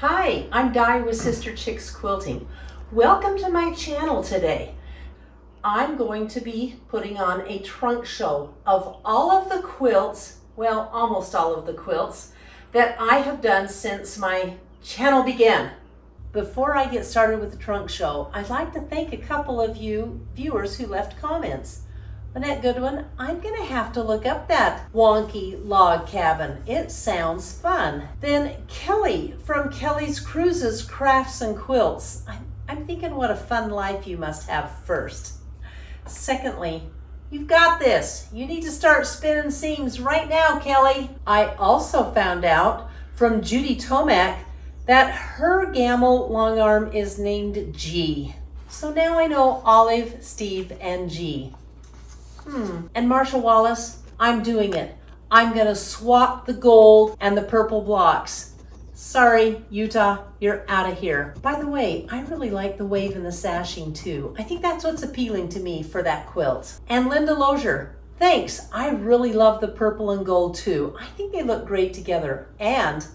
Hi, I'm Di with Sister Chicks Quilting. Welcome to my channel today. I'm going to be putting on a trunk show of all of the quilts, well, almost all of the quilts, that I have done since my channel began. Before I get started with the trunk show, I'd like to thank a couple of you viewers who left comments. Lynette Goodwin, I'm gonna have to look up that wonky log cabin. It sounds fun. Then Kelly from Kelly's Cruises, Crafts and Quilts. I'm thinking what a fun life you must have first. Secondly, you've got this. You need to start spinning seams right now, Kelly. I also found out from Judy Tomac that her gamel long arm is named G. So now I know Olive, Steve, and G. And Marsha Wallace, I'm doing it. I'm gonna swap the gold and the purple blocks. Sorry, Utah, you're out of here. By the way, I really like the wave and the sashing too. I think that's what's appealing to me for that quilt. And Linda Lozier, thanks. I really love the purple and gold too. I think they look great together. And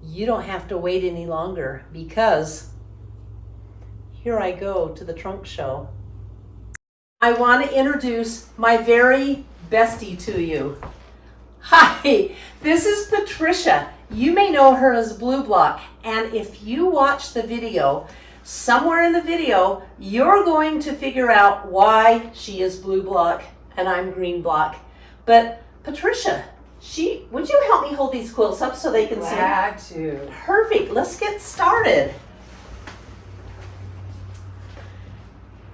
you don't have to wait any longer because here I go to the trunk show. I want to introduce my very bestie to you. Hi, this is Patricia. You may know her as Blue Block, and if you watch the video, somewhere in the video, you're going to figure out why she is Blue Block and I'm Green Block. But Patricia, would you help me hold these quilts up so they can see? Glad to. Perfect, let's get started.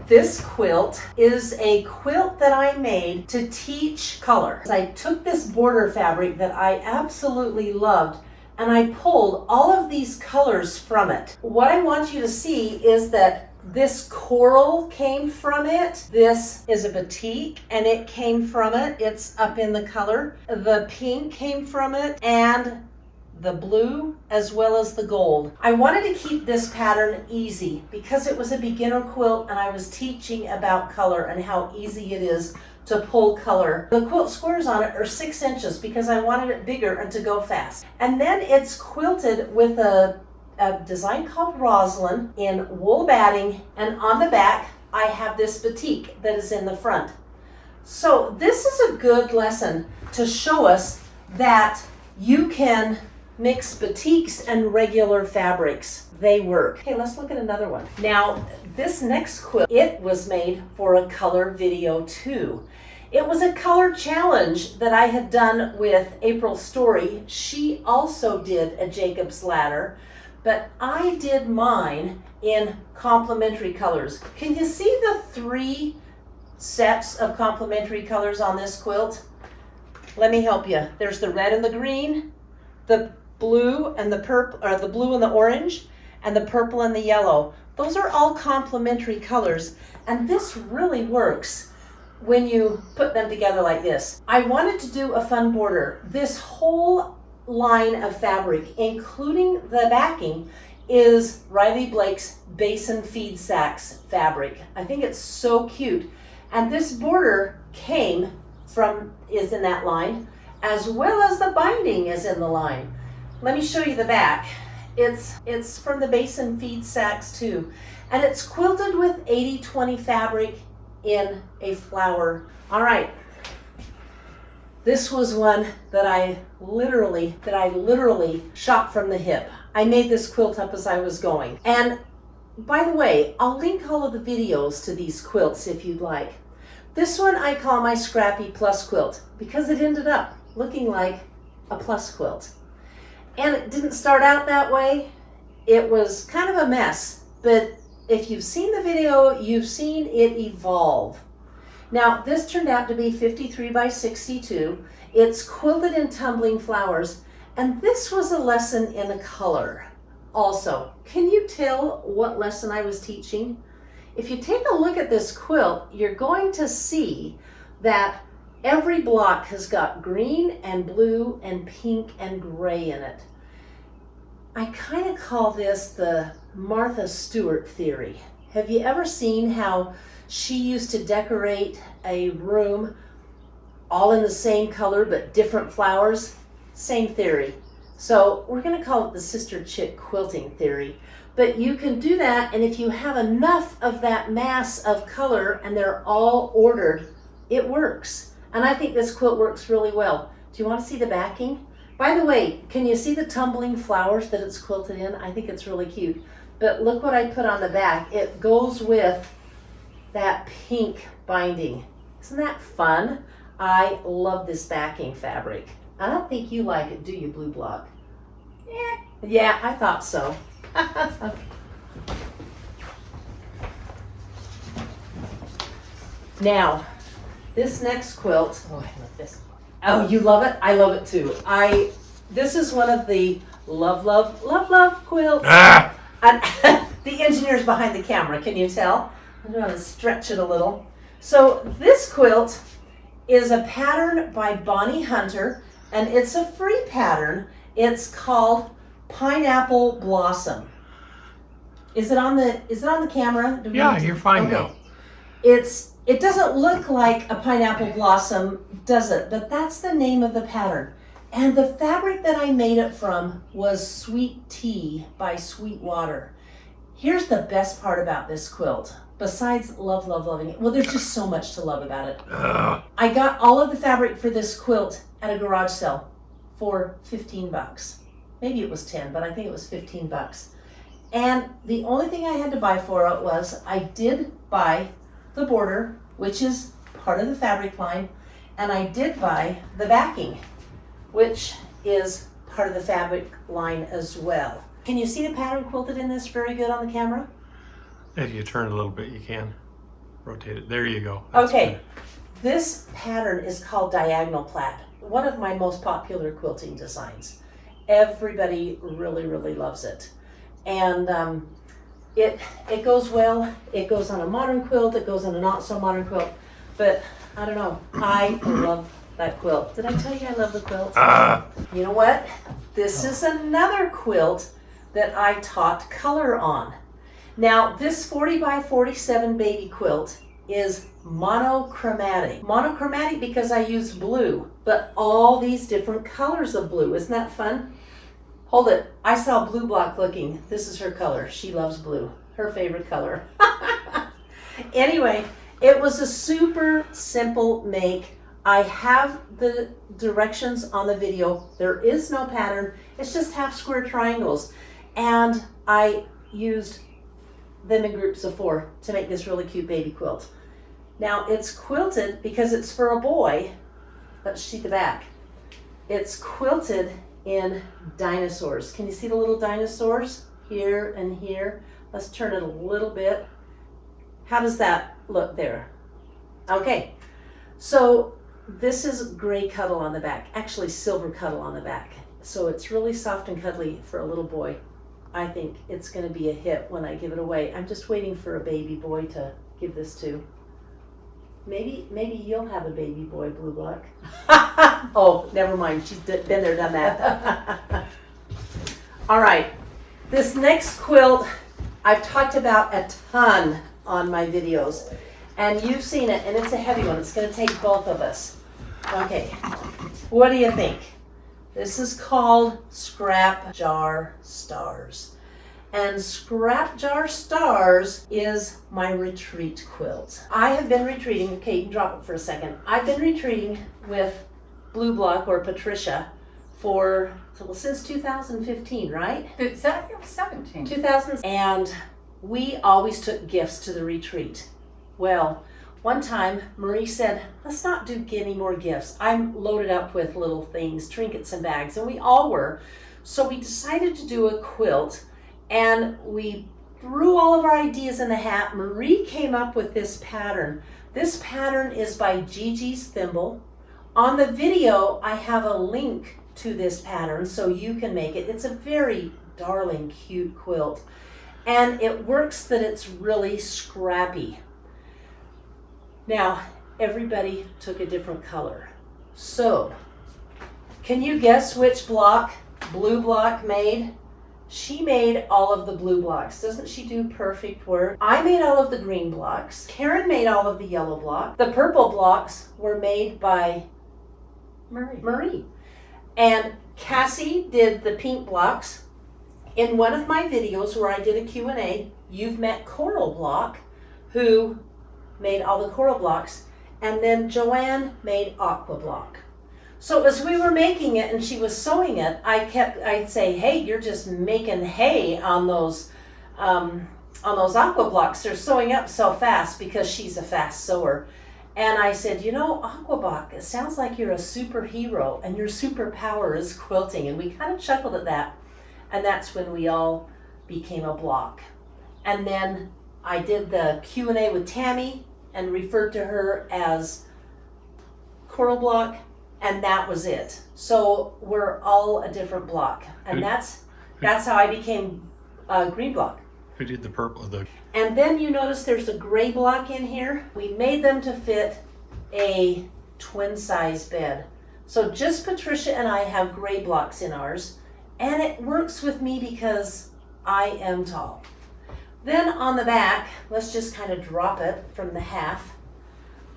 This quilt is a quilt that I made to teach color. I took this border fabric that I absolutely loved and I pulled all of these colors from it. What I want you to see is that this coral came from it. This is a batik and it came from it. It's up in the color. The pink came from it and the blue as well as the gold. I wanted to keep this pattern easy because it was a beginner quilt and I was teaching about color and how easy it is to pull color. The quilt squares on it are 6 inches because I wanted it bigger and to go fast. And then it's quilted with a design called Roslyn in wool batting, and on the back I have this batik that is in the front. So this is a good lesson to show us that you can mix batiks and regular fabrics. They work. Okay, let's look at another one. Now, this next quilt, it was made for a color video too. It was a color challenge that I had done with April Story. She also did a Jacob's Ladder, but I did mine in complementary colors. Can you see the 3 sets of complementary colors on this quilt? Let me help you. There's the red and the green, the blue and the purple, or the blue and the orange, and the purple and the yellow. Those are all complementary colors, and this really works when you put them together like this. I wanted to do a fun border. This whole line of fabric, including the backing, is Riley Blake's Basin Feed Sacks fabric. I think it's so cute. And this border is in that line, as well as the binding is in the line. Let me show you the back. It's from the Basin Feed Sacks too. And it's quilted with 80/20 fabric in a flower. All right. This was one that I literally shot from the hip. I made this quilt up as I was going. And by the way, I'll link all of the videos to these quilts if you'd like. This one I call my Scrappy Plus quilt because it ended up looking like a plus quilt. And it didn't start out that way. It was kind of a mess, but if you've seen the video, you've seen it evolve. Now, this turned out to be 53 by 62. It's quilted in tumbling flowers, and this was a lesson in a color. Also, can you tell what lesson I was teaching? If you take a look at this quilt, you're going to see that every block has got green and blue and pink and gray in it. I kind of call this the Martha Stewart theory. Have you ever seen how she used to decorate a room all in the same color but different flowers? Same theory. So we're going to call it the sister chick quilting theory. But you can do that, and if you have enough of that mass of color and they're all ordered, it works. And I think this quilt works really well. Do you want to see the backing? By the way, can you see the tumbling flowers that it's quilted in? I think it's really cute. But look what I put on the back. It goes with that pink binding. Isn't that fun? I love this backing fabric. I don't think you like it, do you, Blue Block? Yeah, I thought so. Now, this next quilt, oh, I love this. Oh, you love it? I love it too. This is one of the love quilts. Ah! The engineer's behind the camera, can you tell? I'm going to stretch it a little. So this quilt is a pattern by Bonnie Hunter, and it's a free pattern. It's called Pineapple Blossom. Is it on the camera? Yeah, you're fine now. It doesn't look like a pineapple blossom, does it? But that's the name of the pattern. And the fabric that I made it from was Sweet Tea by Sweetwater. Here's the best part about this quilt, besides loving it. Well, there's just so much to love about it. I got all of the fabric for this quilt at a garage sale for $15. Maybe it was 10, but I think it was $15. And the only thing I had to buy for it was I did buy the border, which is part of the fabric line, and I did buy the backing, which is part of the fabric line as well. Can you see the pattern quilted in this very good on the camera? If you turn a little bit, you can rotate it. There you go. That's okay, good. This pattern is called Diagonal Plaid, one of my most popular quilting designs. Everybody really loves it. And it goes well. It goes on a modern quilt. It goes on a not so modern quilt. But I don't know. I love that quilt. Did I tell you I love the quilt? You know what? This is another quilt that I taught color on. Now, this 40 by 47 baby quilt is monochromatic. Monochromatic because I used blue, but all these different colors of blue. Isn't that fun? Hold it. I saw Blue Block looking. This is her color. She loves blue. Her favorite color. Anyway, it was a super simple make. I have the directions on the video. There is no pattern. It's just half square triangles. And I used them in groups of 4 to make this really cute baby quilt. Now it's quilted because it's for a boy. Let's see the back. It's quilted in dinosaurs. Can you see the little dinosaurs here and here? Let's turn it a little bit. How does that look there? Okay, so this is gray cuddle on the back, actually silver cuddle on the back. So it's really soft and cuddly for a little boy. I think it's going to be a hit when I give it away. I'm just waiting for a baby boy to give this to. Maybe you'll have a baby boy, Blue Block. Oh, never mind. She's been there, done that. All right. This next quilt I've talked about a ton on my videos. And you've seen it, and it's a heavy one. It's going to take both of us. Okay. What do you think? This is called Scrap Jar Stars. And Scrap Jar Stars is my retreat quilt. I have been retreating, okay, you can drop it for a second. I've been retreating with Blue Block or Patricia since 2015, right? It was 17. 2000. And we always took gifts to the retreat. Well, one time Marie said, let's not do any more gifts. I'm loaded up with little things, trinkets and bags, and we all were. So we decided to do a quilt. And we threw all of our ideas in the hat. Marie came up with this pattern. This pattern is by Gigi's Thimble. On the video, I have a link to this pattern so you can make it. It's a very darling, cute quilt. And it works that it's really scrappy. Now, everybody took a different color. So, can you guess which block Blue Block made? She made all of the blue blocks. Doesn't she do perfect work? I made all of the green blocks. Karen made all of the yellow blocks. The purple blocks were made by Marie. And Cassie did the pink blocks. In one of my videos where I did a Q&A, you've met Coral Block, who made all the coral blocks, and then Joanne made Aqua Block. So as we were making it and she was sewing it, I'd say, hey, you're just making hay on those Aqua Blocks. They're sewing up so fast because she's a fast sewer. And I said, Aqua Block, it sounds like you're a superhero and your superpower is quilting. And we kind of chuckled at that. And that's when we all became a block. And then I did the Q&A with Tammy and referred to her as Coral Block. And that was it. So we're all a different block. And that's how I became Green Block. Who did the purple? And then you notice there's a gray block in here. We made them to fit a twin size bed. So just Patricia and I have gray blocks in ours. And it works with me because I am tall. Then on the back, let's just kind of drop it from the half.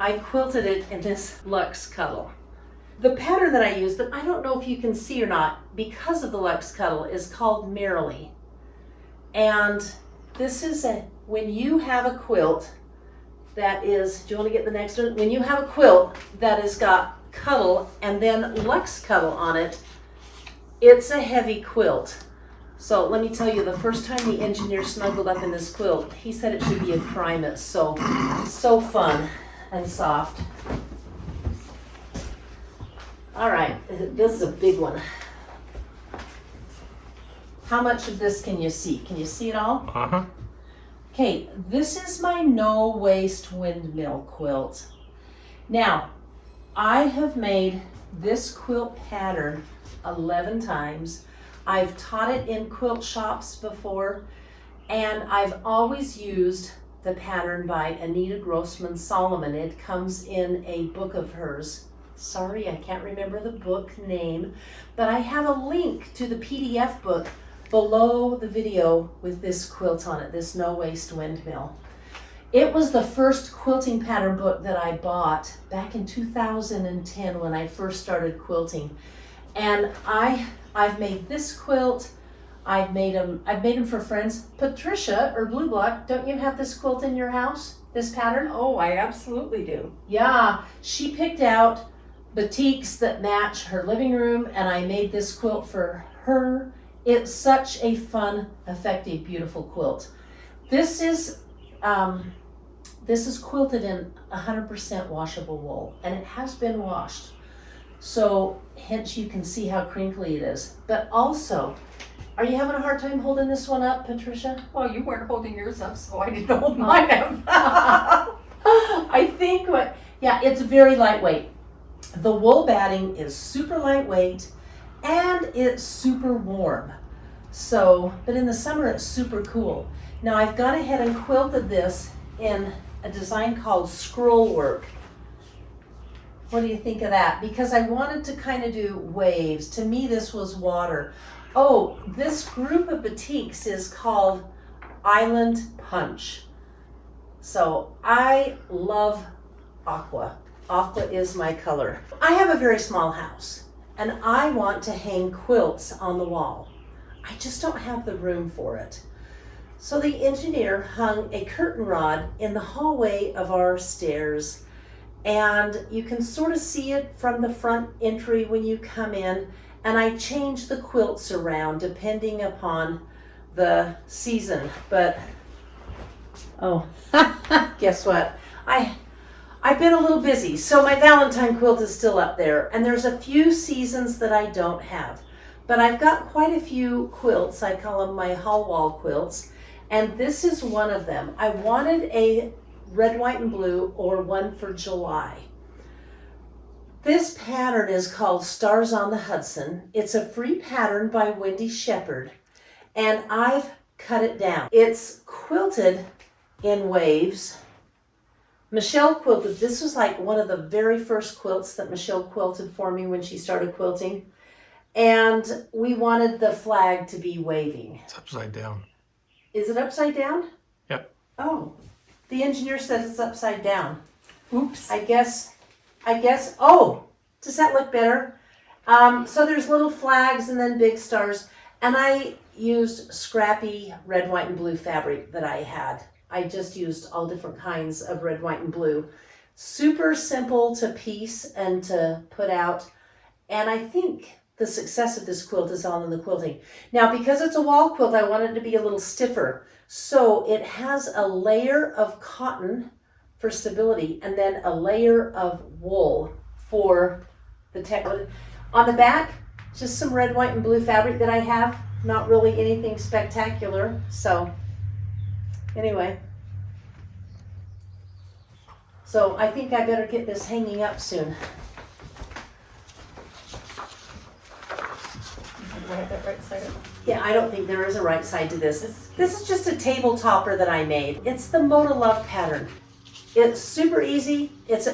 I quilted it in this Luxe Cuddle. The pattern that I used, that I don't know if you can see or not, because of the Luxe Cuddle, is called Merrily. And this is when you have a quilt that is, do you want to get the next one? When you have a quilt that has got cuddle and then Luxe Cuddle on it, it's a heavy quilt. So let me tell you, the first time the engineer snuggled up in this quilt, he said it should be a crime. It's so fun and soft. All right, this is a big one. How much of this can you see? Can you see it all? Uh-huh. Okay, this is my no-waste windmill quilt. Now, I have made this quilt pattern 11 times. I've taught it in quilt shops before, and I've always used the pattern by Anita Grossman Solomon. It comes in a book of hers. Sorry, I can't remember the book name, but I have a link to the PDF book below the video with this quilt on it, this No Waste Windmill. It was the first quilting pattern book that I bought back in 2010 when I first started quilting. And I've made this quilt, I've made them for friends. Patricia, or Blue Block, don't you have this quilt in your house, this pattern? Oh, I absolutely do. Yeah, she picked out batiks that match her living room, and I made this quilt for her. It's such a fun, effective, beautiful quilt. This is quilted in 100% washable wool, and it has been washed. So hence you can see how crinkly it is. But also, are you having a hard time holding this one up, Patricia? Well, you weren't holding yours up, so I didn't hold mine up. I think it's very lightweight. The wool batting is super lightweight and it's super warm. So, but in the summer it's super cool. Now I've gone ahead and quilted this in a design called scroll work. What do you think of that? Because I wanted to kind of do waves. To me this was water. Oh, this group of batiks is called Island Punch. So I love aqua. Aqua is my color. I have a very small house and I want to hang quilts on the wall. I just don't have the room for it. So the engineer hung a curtain rod in the hallway of our stairs, and you can sort of see it from the front entry when you come in, and I changed the quilts around depending upon the season. But oh, guess what? I've been a little busy, so my Valentine quilt is still up there, and there's a few seasons that I don't have. But I've got quite a few quilts. I call them my hall wall quilts, and this is one of them. I wanted a red, white, and blue, or one for July. This pattern is called Stars on the Hudson. It's a free pattern by Wendy Shepherd, and I've cut it down. It's quilted in waves. Michelle quilted, this was like one of the very first quilts that Michelle quilted for me when she started quilting. And we wanted the flag to be waving. It's upside down. Is it upside down? Yep. Oh, the engineer says it's upside down. Oops. I guess, oh, does that look better? So there's little flags and then big stars. And I used scrappy red, white, and blue fabric that I had. I just used all different kinds of red, white, and blue. Super simple to piece and to put out. And I think the success of this quilt is all in the quilting. Now, because it's a wall quilt, I want it to be a little stiffer. So it has a layer of cotton for stability and then a layer of wool for the tech. On the back, just some red, white, and blue fabric that I have. Not really anything spectacular. So anyway. So I think I better get this hanging up soon. Do I have that right side up? Yeah, I don't think there is a right side to this. This is just a table topper that I made. It's the Moda Love pattern. It's super easy. It's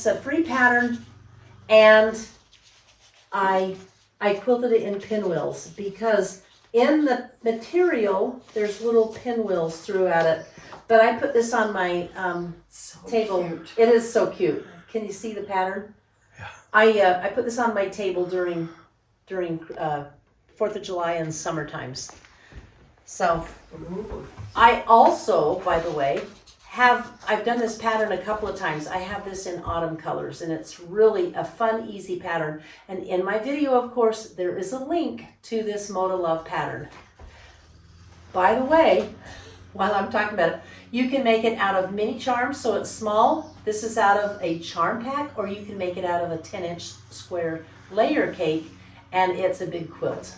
a free pattern, and I quilted it in pinwheels because in the material there's little pinwheels throughout it. But I put this on my table. Cute. It is so cute. Can you see the pattern? Yeah. I put this on my table during 4th of July and summer times. So I also, by the way, I've done this pattern a couple of times. I have this in autumn colors, and it's really a fun, easy pattern. And in my video, of course, there is a link to this Moda Love pattern. By the way, while I'm talking about it, you can make it out of mini charms, so it's small. This is out of a charm pack, or you can make it out of a 10-inch square layer cake, and it's a big quilt.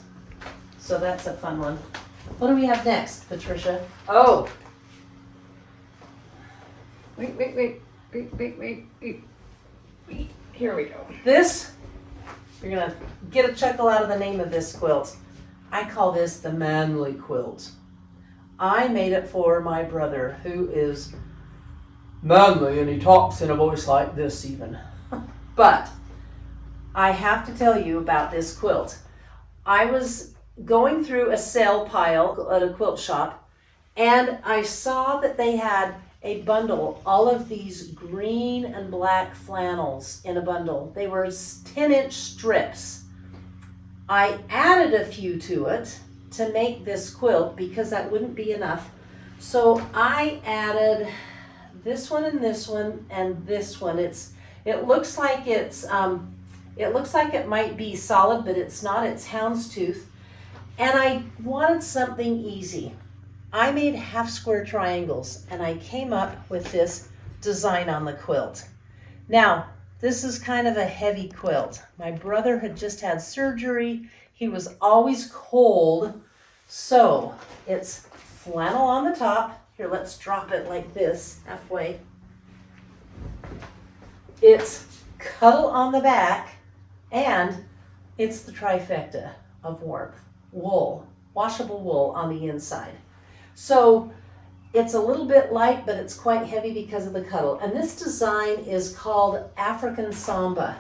So that's a fun one. What do we have next, Patricia? Oh, Wait. Here we go. this, you're gonna get a chuckle out of the name of this quilt. I call this the manly quilt. I made it for my brother, who is manly, and he talks in a voice like this even. But I have to tell you about this quilt. I was going through a sale pile at a quilt shop, and I saw that they had a bundle, all of these green and black flannels in a bundle. They were 10-inch strips. I added a few to it to make this quilt because that wouldn't be enough. So I added this one and this one and this one. It looks like it might be solid, but it's not. It's houndstooth. And I wanted something easy. I made half square triangles, and I came up with this design on the quilt. Now, this is kind of a heavy quilt. My brother had just had surgery. He was always cold. So it's flannel on the top. Here, let's drop it like this, halfway. It's cuddle on the back, and it's the trifecta of warmth. Wool, washable wool on the inside. So it's a little bit light, but it's quite heavy because of the cuddle. And this design is called African Samba.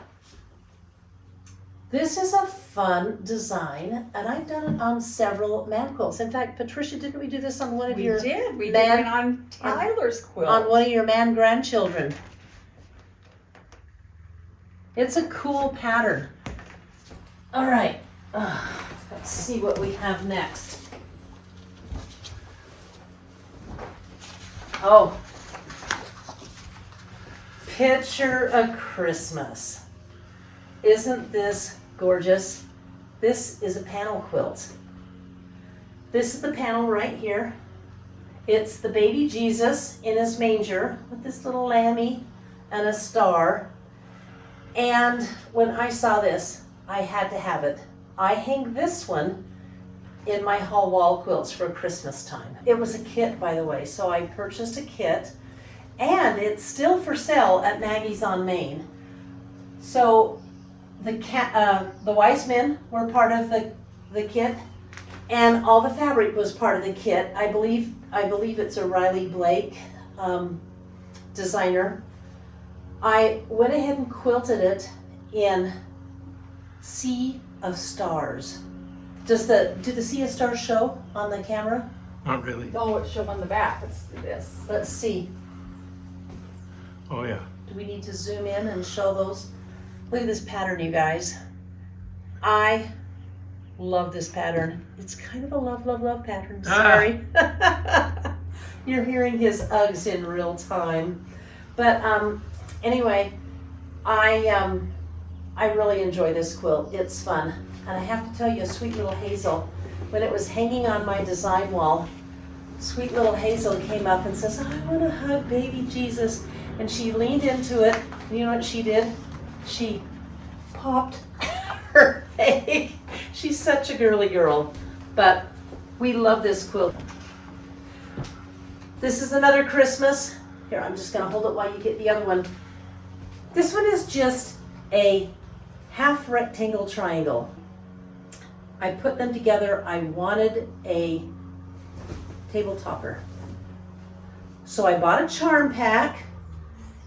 This is a fun design, and I've done it on several man quilts. In fact, Patricia, didn't we do this on one of your We did man- it on Tyler's quilt. on one of your man grandchildren? It's a cool pattern. All right, let's see what we have next. Oh, Picture a Christmas. Isn't this gorgeous? This is a panel quilt. This is the panel right here. It's the baby Jesus in his manger with this little lammy and a star. And when I saw this, I had to have it. I hang this one in my hall wall quilts for Christmas time. It was a kit, by the way, so I purchased a kit, and it's still for sale at Maggie's on Main. So the wise men were part of the kit, and all the fabric was part of the kit. I believe it's a Riley Blake designer. I went ahead and quilted it in Sea of Stars. Do the Sea of Stars show on the camera? Not really. Oh, it's shown on the back. Let's do this. Let's see. Oh yeah. Do we need to zoom in and show those? Look at this pattern, you guys. I love this pattern. It's kind of a love, love, love pattern. Sorry. You're hearing his Uggs in real time. But anyway, I really enjoy this quilt. It's fun. And I have to tell you, sweet little Hazel, when it was hanging on my design wall, sweet little Hazel came up and says, I want to hug baby Jesus. And she leaned into it. And you know what she did? She popped her egg. She's such a girly girl. But we love this quilt. This is another Christmas. Here, I'm just going to hold it while you get the other one. This one is just a half rectangle triangle. I put them together. I wanted a table topper. So I bought a charm pack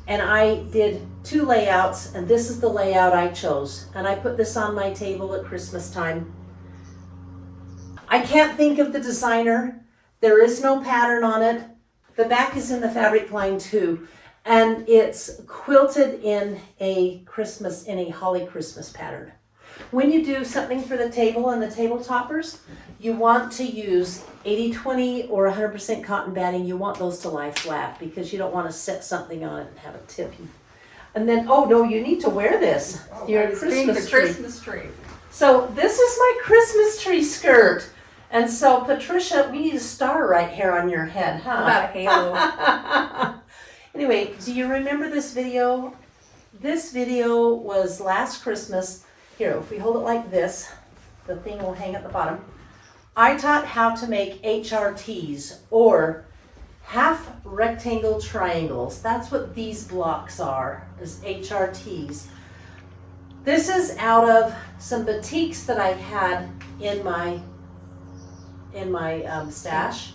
and I did 2 layouts, and this is the layout I chose. And I put this on my table at Christmas time. I can't think of the designer. There is no pattern on it. The back is in the fabric line too. And it's quilted in a holly Christmas pattern. When you do something for the table and the table toppers, you want to use 80/20 or 100% cotton batting. You want those to lie flat because you don't want to set something on it and have it tip. And then, oh no, you need to wear this. Your Christmas tree. Christmas tree. So this is my Christmas tree skirt. And so Patricia, we need a star right here on your head, huh? How about a halo? Anyway, do you remember this video? This video was last Christmas. Here, if we hold it like this, the thing will hang at the bottom. I taught how to make HRTs, or half rectangle triangles. That's what these blocks are, is HRTs. This is out of some batiks that I had in my stash,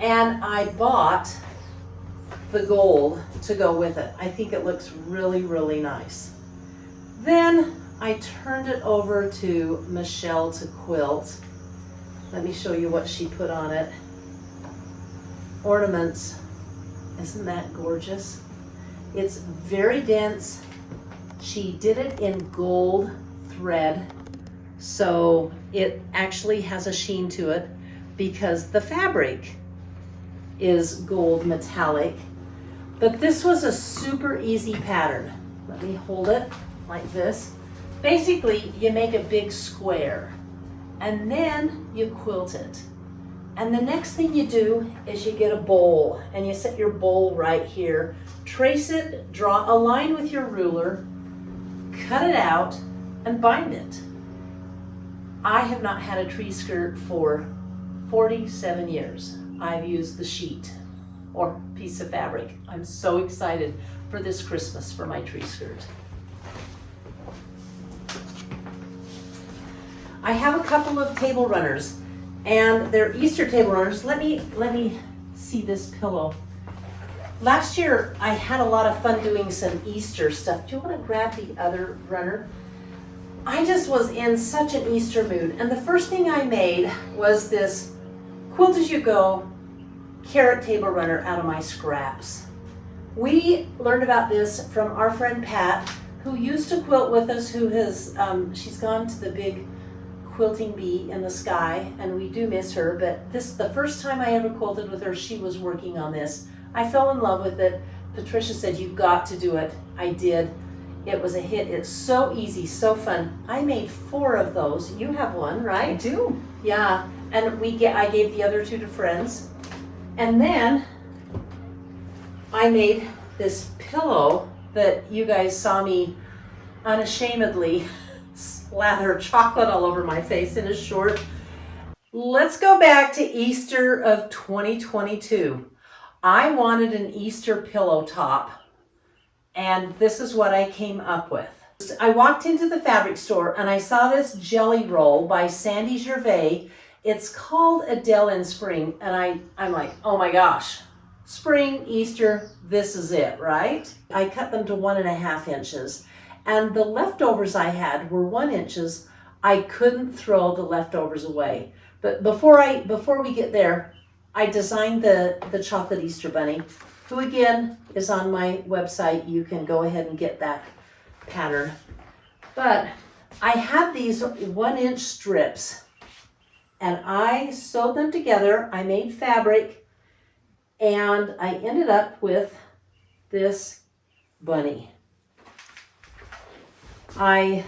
and I bought the gold to go with it. I think it looks really, really nice. Then I turned it over to Michelle to quilt. Let me show you what she put on it. Ornaments. Isn't that gorgeous? It's very dense. She did it in gold thread, so it actually has a sheen to it because the fabric is gold metallic. But this was a super easy pattern. Let me hold it like this. Basically, you make a big square and then you quilt it. And the next thing you do is you get a bowl and you set your bowl right here. Trace it, draw a line with your ruler, cut it out, and bind it. I have not had a tree skirt for 47 years. I've used the sheet or piece of fabric. I'm so excited for this Christmas for my tree skirt. I have a couple of table runners, and they're Easter table runners. Let me see this pillow. Last year I had a lot of fun doing some Easter stuff. Do you want to grab the other runner? I just was in such an Easter mood, and the first thing I made was this Quilt As You Go carrot table runner out of my scraps. We learned about this from our friend Pat, who used to quilt with us, who has, she's gone to the big quilting bee in the sky, and we do miss her, but this, the first time I ever quilted with her, she was working on this. I fell in love with it. Patricia said, you've got to do it. I did. It was a hit. It's so easy, so fun. I made 4 of those. You have one, right? I do. Yeah, and I gave the other 2 to friends. And then I made this pillow that you guys saw me unashamedly slather chocolate all over my face in a short. Let's go back to Easter of 2022. I wanted an Easter pillow top, and this is what I came up with. I walked into the fabric store and I saw this jelly roll by Sandy Gervais. It's called Adele in Spring, and I'm like, oh my gosh, spring, Easter, this is it, right? I cut them to 1.5 inches, and the leftovers I had were 1 inches. I couldn't throw the leftovers away. But before we get there, I designed the chocolate Easter bunny, who again is on my website. You can go ahead and get that pattern. But I had these 1-inch strips and I sewed them together. I made fabric and I ended up with this bunny. I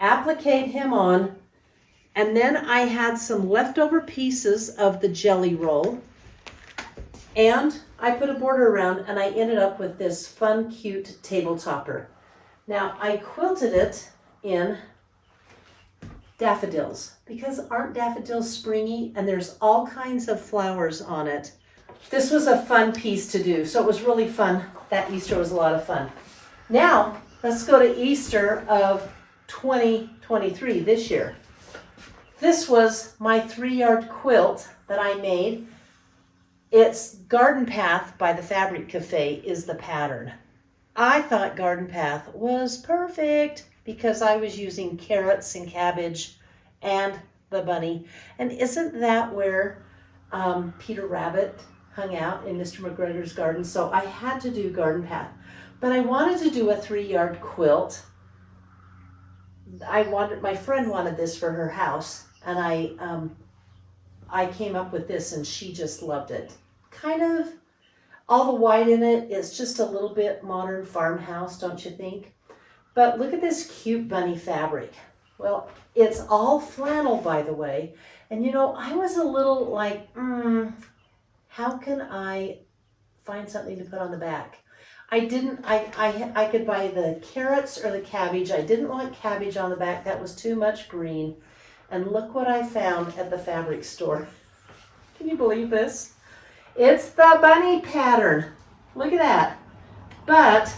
appliqued him on, and then I had some leftover pieces of the jelly roll, and I put a border around, and I ended up with this fun, cute table topper. Now, I quilted it in daffodils, because aren't daffodils springy? And there's all kinds of flowers on it. This was a fun piece to do, so it was really fun. That Easter was a lot of fun. Now, let's go to Easter of 2023, this year. This was my 3-yard quilt that I made. It's Garden Path by the Fabric Cafe is the pattern. I thought Garden Path was perfect because I was using carrots and cabbage and the bunny. And isn't that where Peter Rabbit hung out in Mr. McGregor's garden? So I had to do Garden Path. But I wanted to do a 3-yard quilt. My friend wanted this for her house, and I came up with this, and she just loved it. Kind of all the white in it is just a little bit modern farmhouse, don't you think? But look at this cute bunny fabric. Well, it's all flannel, by the way. And you know, I was a little like, how can I find something to put on the back? I could buy the carrots or the cabbage. I didn't want cabbage on the back. That was too much green. And look what I found at the fabric store. Can you believe this? It's the bunny pattern. Look at that. But,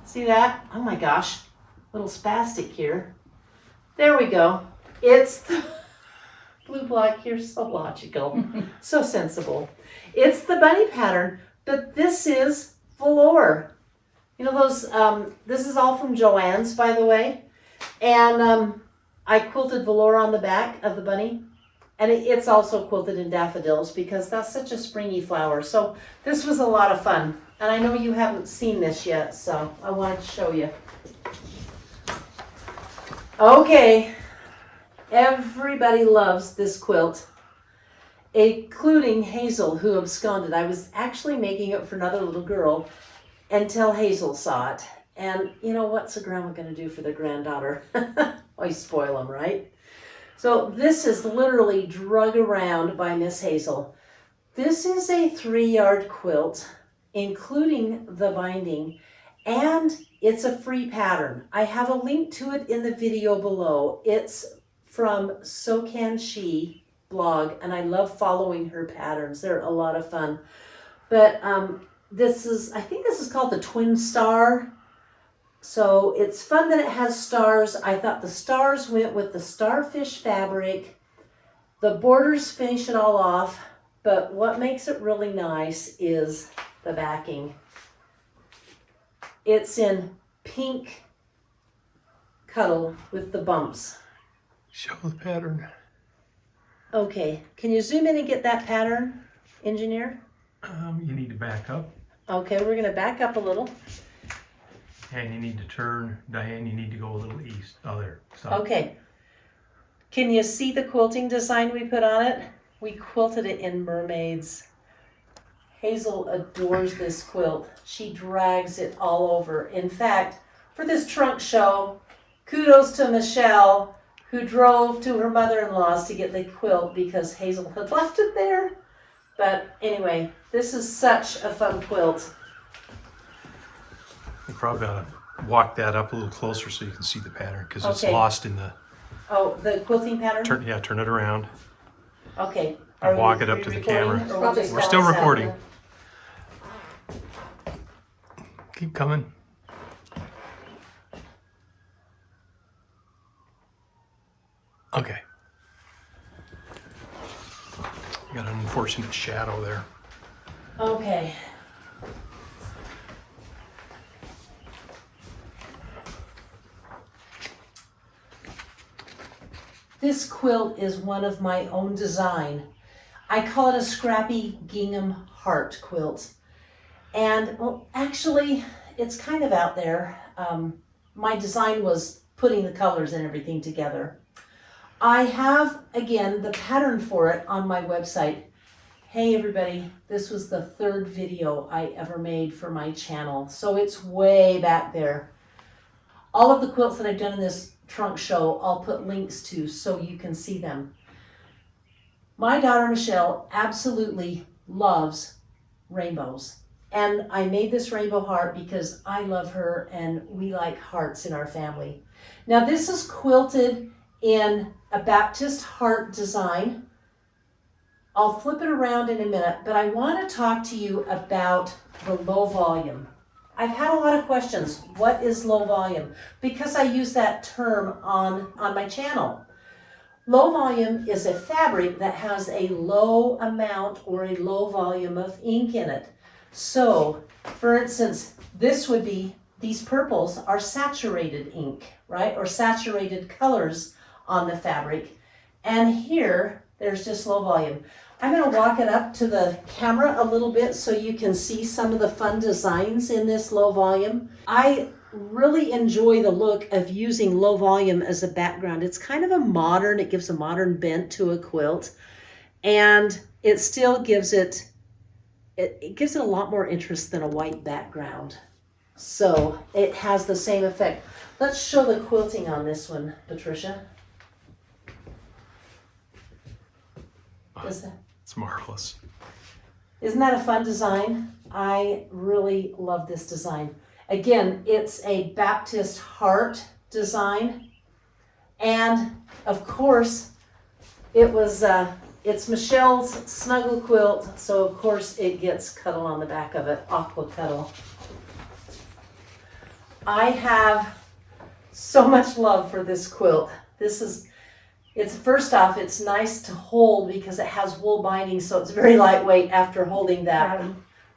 see that? Oh my gosh, little spastic here. There we go. It's the blue block here, so logical, so sensible. It's the bunny pattern, but this is velour. You know those, this is all from Joann's, by the way. And I quilted velour on the back of the bunny. And it's also quilted in daffodils because that's such a springy flower. So this was a lot of fun. And I know you haven't seen this yet, so I wanted to show you. Okay, everybody loves this quilt, including Hazel, who absconded. I was actually making it for another little girl until Hazel saw it. And you know, what's a grandma going to do for their granddaughter? Always spoil them, right? So this is literally drug around by Miss Hazel. This is a 3-yard quilt, including the binding, and it's a free pattern. I have a link to it in the video below. It's from So Can She blog, and I love following her patterns. They're a lot of fun. But I think this is called the Twin Star. So it's fun that it has stars. I thought the stars went with the starfish fabric. The borders finish it all off, but what makes it really nice is the backing. It's in pink cuddle with the bumps. Show the pattern. Okay, can you zoom in and get that pattern, engineer? You need to back up. Okay, we're gonna back up a little. And you need to turn, Diane, you need to go a little east. Oh, there. Stop. Okay. Can you see the quilting design we put on it? We quilted it in Mermaids. Hazel adores this quilt. She drags it all over. In fact, for this trunk show, kudos to Michelle, who drove to her mother-in-law's to get the quilt because Hazel had left it there. But anyway, this is such a fun quilt. You probably ought to walk that up a little closer so you can see the pattern because it's Okay. lost in the... Oh, the quilting pattern? Turn it around. Okay. And walk we- it up we to the recording, camera. or we'll just We're still bounce out? recording. Keep coming. Okay. Got an unfortunate shadow there. Okay. This quilt is one of my own design. I call it a Scrappy gingham heart quilt. And well, actually, it's kind of out there. my design was putting the colors and everything together. I have, again, the pattern for it on my website. Hey everybody, this was the 3rd video I ever made for my channel, so it's way back there. All of the quilts that I've done in this trunk show, I'll put links to so you can see them. My daughter Michelle absolutely loves rainbows. And I made this rainbow heart because I love her and we like hearts in our family. Now this is quilted in a Baptist heart design. I'll flip it around in a minute, but I want to talk to you about the low volume. I've had a lot of questions. What is low volume? Because I use that term on my channel. Low volume is a fabric that has a low amount or a low volume of ink in it. So, for instance, these purples are saturated ink, right? Or saturated colors on the fabric. And here, there's just low volume. I'm going to walk it up to the camera a little bit so you can see some of the fun designs in this low volume. I really enjoy the look of using low volume as a background. It's kind of it gives a modern bent to a quilt, and it still gives it gives it a lot more interest than a white background. So it has the same effect. Let's show the quilting on this one, Patricia. It's marvelous. Isn't that a fun design? I really love this design. Again, it's a Baptist heart design. And of course, it's Michelle's snuggle quilt. So of course it gets cuddle on the back of it, aqua cuddle. I have so much love for this quilt. First off, it's nice to hold because it has wool binding, so it's very lightweight after holding that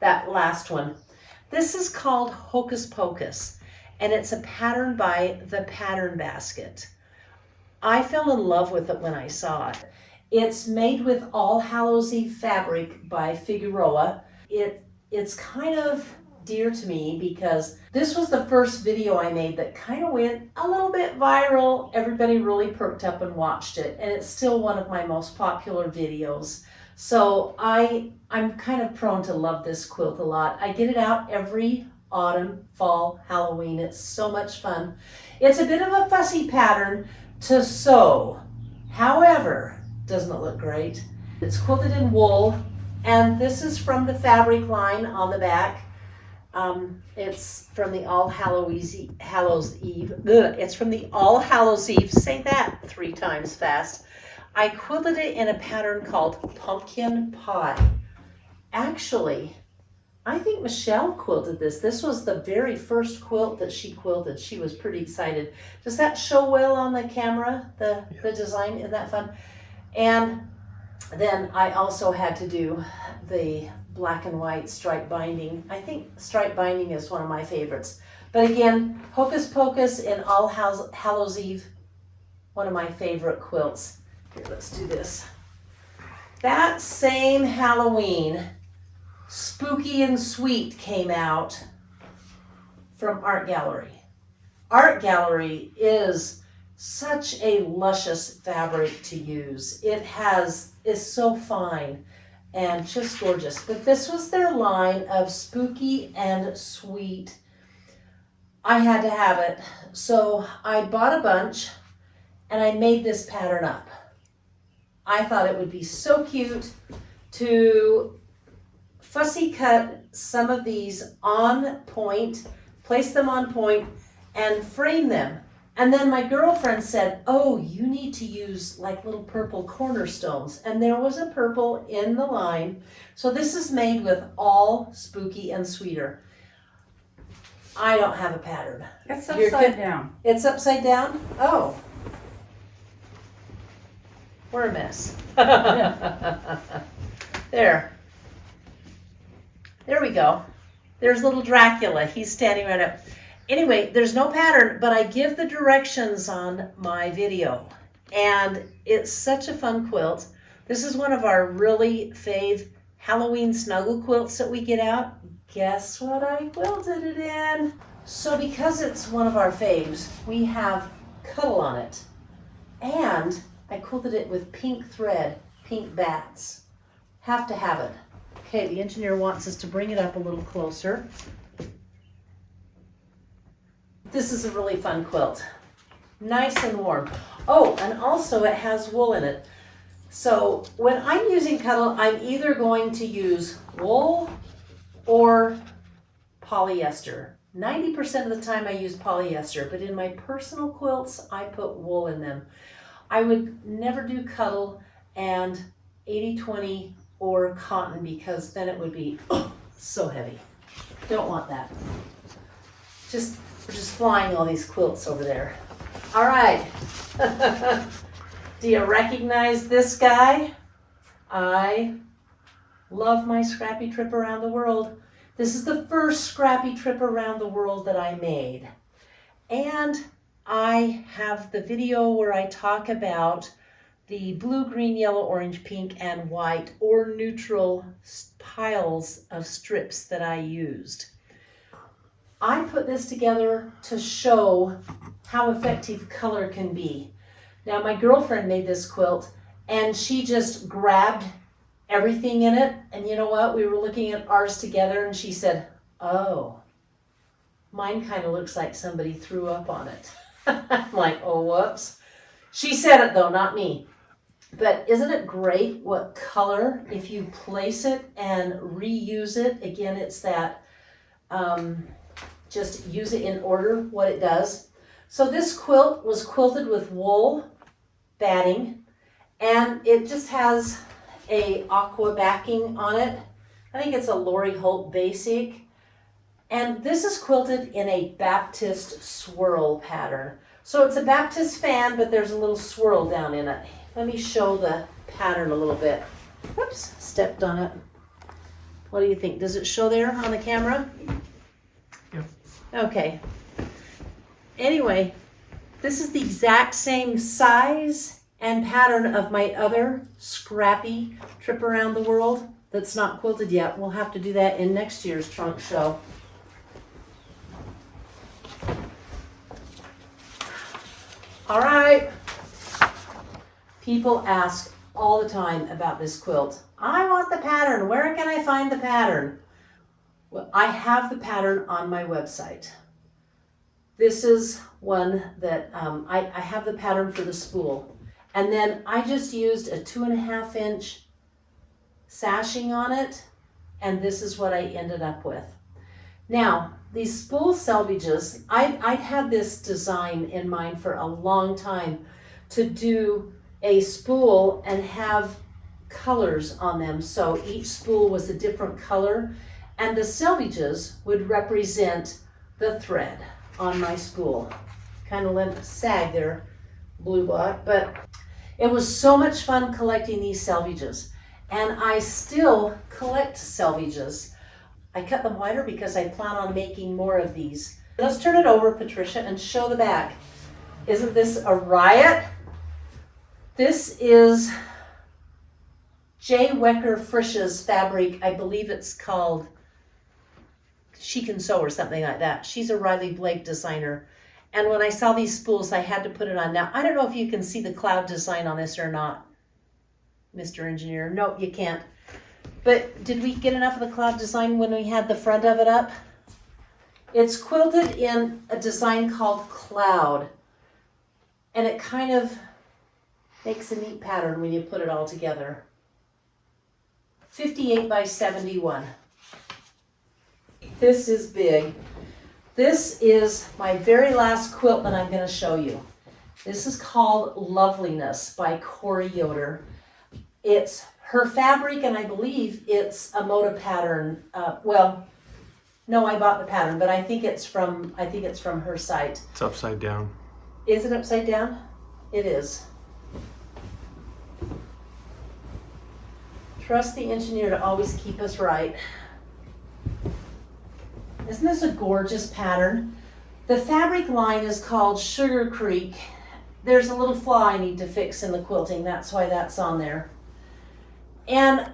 last one. This is called Hocus Pocus, and it's a pattern by The Pattern Basket. I fell in love with it when I saw it. It's made with All Hallows Eve fabric by Figueroa. It's kind of dear to me because this was the first video I made that kind of went a little bit viral. Everybody really perked up and watched it, and it's still one of my most popular videos. So I'm kind of prone to love this quilt a lot. I get it out every autumn, fall, Halloween. It's so much fun. It's a bit of a fussy pattern to sew. However, doesn't it look great? It's quilted in wool, and this is from the fabric line on the back. It's from the All Hallows Eve. It's from the All Hallows Eve. Say that 3 times fast. I quilted it in a pattern called Pumpkin Pie. Actually, I think Michelle quilted this. This was the very first quilt that she quilted. She was pretty excited. Does that show well on the camera, the design? Isn't that fun? And then I also had to do the black and white stripe binding. I think stripe binding is one of my favorites. But again, Hocus Pocus in All Hallows Eve, one of my favorite quilts. Here, let's do this. That same Halloween, Spooky and Sweet came out from Art Gallery. Art Gallery is such a luscious fabric to use. It's so fine and just gorgeous. But this was their line of Spooky and Sweet. I had to have it. So I bought a bunch and I made this pattern up. I thought it would be so cute to fussy cut some of these on point, place them on point, and frame them. And then my girlfriend said, oh, you need to use like little purple cornerstones. And there was a purple in the line. So this is made with all Spooky and Sweeter. I don't have a pattern. It's upside down. It's upside down? Oh. We're a mess. There we go. There's little Dracula. He's standing right up. Anyway, there's no pattern, but I give the directions on my video. And it's such a fun quilt. This is one of our really fave Halloween snuggle quilts that we get out. Guess what I quilted it in? So because it's one of our faves, we have cuddle on it. And I quilted it with pink thread, pink bats. Have to have it. Okay, the engineer wants us to bring it up a little closer. This is a really fun quilt. Nice and warm. Oh, and also it has wool in it. So when I'm using cuddle, I'm either going to use wool or polyester. 90% of the time I use polyester, but in my personal quilts, I put wool in them. I would never do cuddle and 80-20 or cotton because then it would be so heavy. Don't want that. We're just flying all these quilts over there. All right. Do you recognize this guy? I love my Scrappy trip around the world. This is the first Scrappy trip around the world that I made. And I have the video where I talk about the blue, green, yellow, orange, pink, and white or neutral piles of strips that I used. I put this together to show how effective color can be. Now my girlfriend made this quilt and she just grabbed everything in it, and you know what? We were looking at ours together and she said, oh, mine kind of looks like somebody threw up on it. I'm like, oh, whoops. She said it though, not me. But isn't it great what color, if you place it and reuse it, again, it's that, just use it in order, what it does. So this quilt was quilted with wool batting, and it just has a aqua backing on it. I think it's a Lori Holt Basic. And this is quilted in a Baptist swirl pattern. So it's a Baptist fan, but there's a little swirl down in it. Let me show the pattern a little bit. Whoops, stepped on it. What do you think? Does it show there on the camera? Yep. Okay. Anyway, this is the exact same size and pattern of my other Scrappy trip around the world that's not quilted yet. We'll have to do that in next year's trunk show. All right. People ask all the time about this quilt. I want the pattern. Where can I find the pattern? Well, I have the pattern on my website. This is one that I have the pattern for the spool. And then I just used a 2.5 inch sashing on it. And this is what I ended up with. Now, these spool selvages, I'd had this design in mind for a long time to do a spool and have colors on them. So each spool was a different color, and the selvages would represent the thread on my spool. Kind of let it sag there, blue block, but it was so much fun collecting these selvages. And I still collect selvages. I cut them wider because I plan on making more of these. Let's turn it over, Patricia, and show the back. Isn't this a riot? This is J. Wecker Frisch's fabric. I believe it's called She Can Sew or something like that. She's a Riley Blake designer. And when I saw these spools, I had to put it on. Now, I don't know if you can see the cloud design on this or not, Mr. Engineer. No, you can't. But did we get enough of the cloud design when we had the front of it up? It's quilted in a design called Cloud. And it kind of makes a neat pattern when you put it all together. 58 by 71. This is big. This is my very last quilt that I'm going to show you. This is called Loveliness by Corey Yoder. It's her fabric, and I believe it's a Moda pattern. Well, no, I bought the pattern, but I think it's from her site. It's upside down. Is it upside down? It is. Trust the engineer to always keep us right. Isn't this a gorgeous pattern? The fabric line is called Sugar Creek. There's a little flaw I need to fix in the quilting. That's why that's on there. And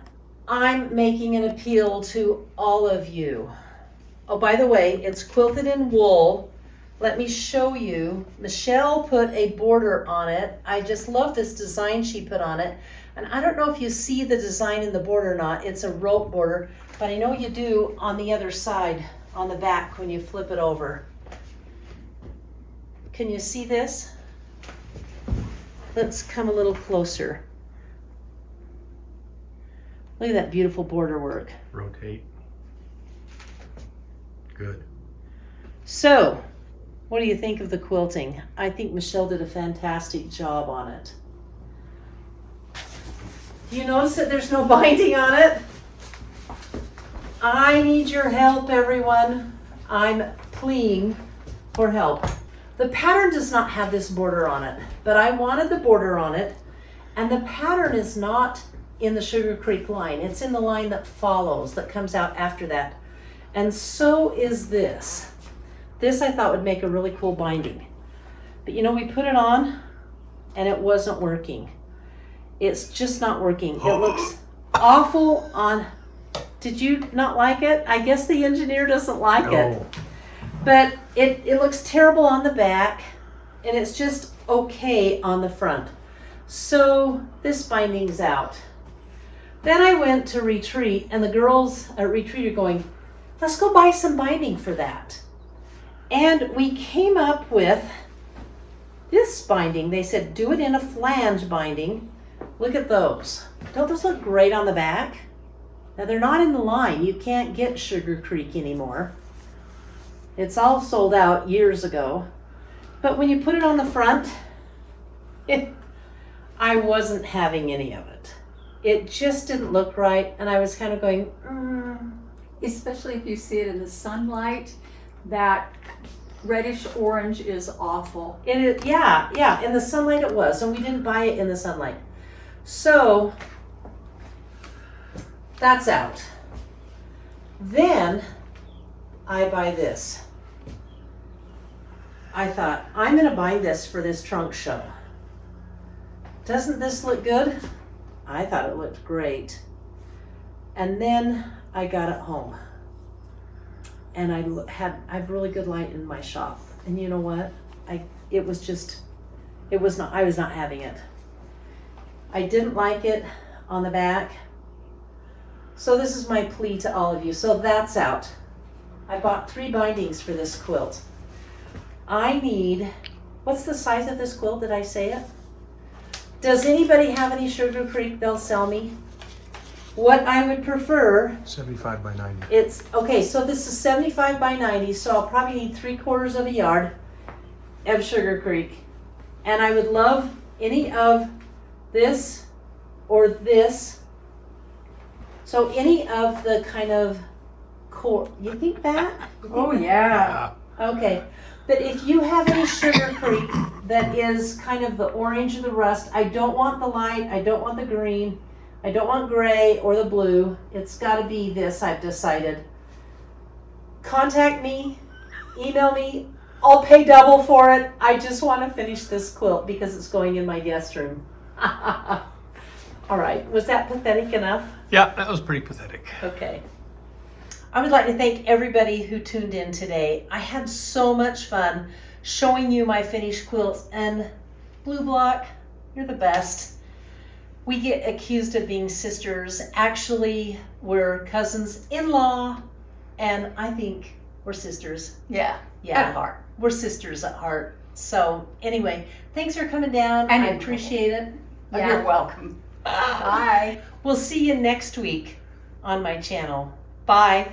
I'm making an appeal to all of you. Oh, by the way, it's quilted in wool. Let me show you. Michelle put a border on it. I just love this design she put on it. And I don't know if you see the design in the border or not. It's a rope border, but I know you do on the other side, on the back when you flip it over. Can you see this? Let's come a little closer. Look at that beautiful border work. Rotate. Good. So, what do you think of the quilting? I think Michelle did a fantastic job on it. Do you notice that there's no binding on it? I need your help, everyone. I'm pleading for help. The pattern does not have this border on it, but I wanted the border on it, and the pattern is not in the Sugar Creek line. It's in the line that follows, that comes out after that. And so is this. This I thought would make a really cool binding. But you know, we put it on and it wasn't working. It's just not working. It looks awful on, did you not like it? I guess the engineer doesn't like it. But it looks terrible on the back and it's just okay on the front. So this binding's out. Then I went to Retreat and the girls at Retreat are going, let's go buy some binding for that. And we came up with this binding. They said, do it in a flange binding. Look at those. Don't those look great on the back? Now they're not in the line. You can't get Sugar Creek anymore. It's all sold out years ago. But when you put it on the front, I wasn't having any of it. It just didn't look right. And I was kind of going, Especially if you see it in the sunlight, that reddish orange is awful. It is, yeah, in the sunlight it was, and we didn't buy it in the sunlight. So, that's out. Then, I buy this. I thought, I'm gonna buy this for this trunk show. Doesn't this look good? I thought it looked great. And then I got it home. And I have really good light in my shop. And you know what? I was not having it. I didn't like it on the back. So this is my plea to all of you. So that's out. I bought 3 bindings for this quilt. I need, what's the size of this quilt? Did I say it? Does anybody have any Sugar Creek they'll sell me? What I would prefer, 75 by 90. it's, okay, so this is 75 by 90, so I'll probably need 3/4 of a yard of Sugar Creek. And I would love any of this or this. So any of the kind of core, you think that? Oh yeah. Okay, but if you have any Sugar Creek that is kind of the orange or the rust, I don't want the light, I don't want the green, I don't want gray or the blue. It's got to be this, I've decided. Contact me, email me. I'll pay double for it. I just want to finish this quilt because it's going in my guest room. All right, was that pathetic enough? Yeah, that was pretty pathetic. Okay. I would like to thank everybody who tuned in today. I had so much fun showing you my finished quilts, and Blue Block, you're the best. We get accused of being sisters. Actually, we're cousins-in-law, and I think we're sisters. Yeah. Yeah. At heart. We're sisters at heart. So anyway, thanks for coming down. And I in appreciate it. You're welcome. Bye. We'll see you next week on my channel. Bye.